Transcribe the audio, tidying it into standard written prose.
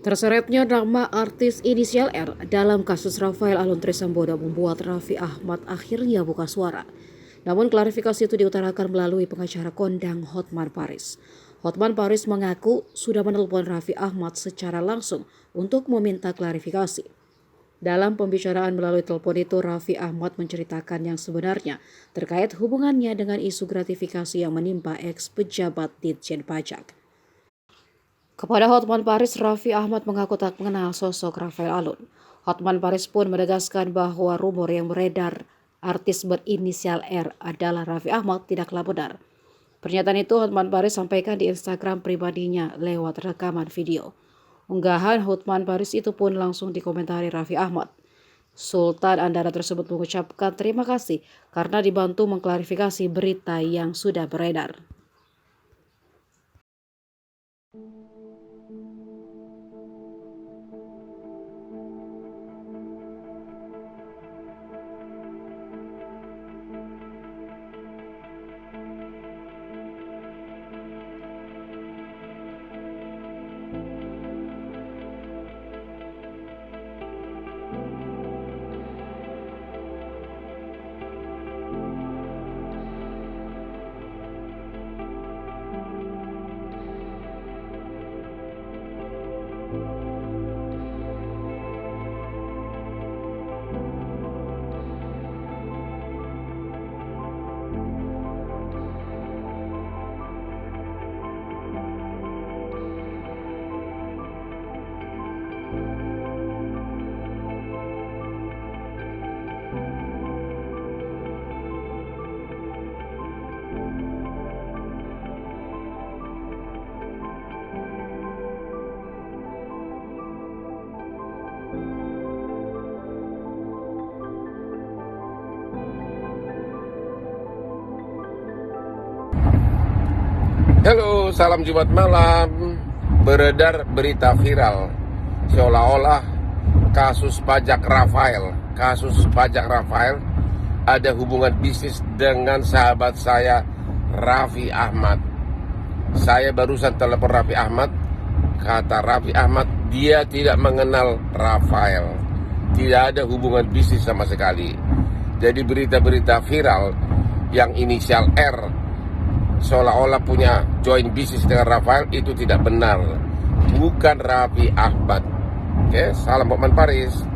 Terseretnya nama artis inisial R dalam kasus Rafael Alun Trisambodo membuat Raffi Ahmad akhirnya buka suara. Namun klarifikasi itu diutarakan melalui pengacara kondang Hotman Paris. Hotman Paris mengaku sudah menelpon Raffi Ahmad secara langsung untuk meminta klarifikasi. Dalam pembicaraan melalui telepon itu, Raffi Ahmad menceritakan yang sebenarnya terkait hubungannya dengan isu gratifikasi yang menimpa ex-pejabat Ditjen Pajak. Kepada Hotman Paris, Raffi Ahmad mengaku tak mengenal sosok Rafael Alun. Hotman Paris pun menegaskan bahwa rumor yang beredar artis berinisial R adalah Raffi Ahmad tidaklah benar. Pernyataan itu Hotman Paris sampaikan di Instagram pribadinya lewat rekaman video. Unggahan Hotman Paris itu pun langsung dikomentari Raffi Ahmad. Sultan Andara tersebut mengucapkan terima kasih karena dibantu mengklarifikasi berita yang sudah beredar. Halo, salam Jumat malam. Beredar berita viral seolah-olah kasus pajak Rafael ada hubungan bisnis dengan sahabat saya Raffi Ahmad. Saya barusan telepon Raffi Ahmad. Kata Raffi Ahmad, dia tidak mengenal Rafael, tidak ada hubungan bisnis sama sekali. Jadi berita-berita viral yang inisial R seolah-olah punya joint bisnis dengan Rafael itu tidak benar. Bukan Raffi Ahmad. Oke, salam Hotman Paris.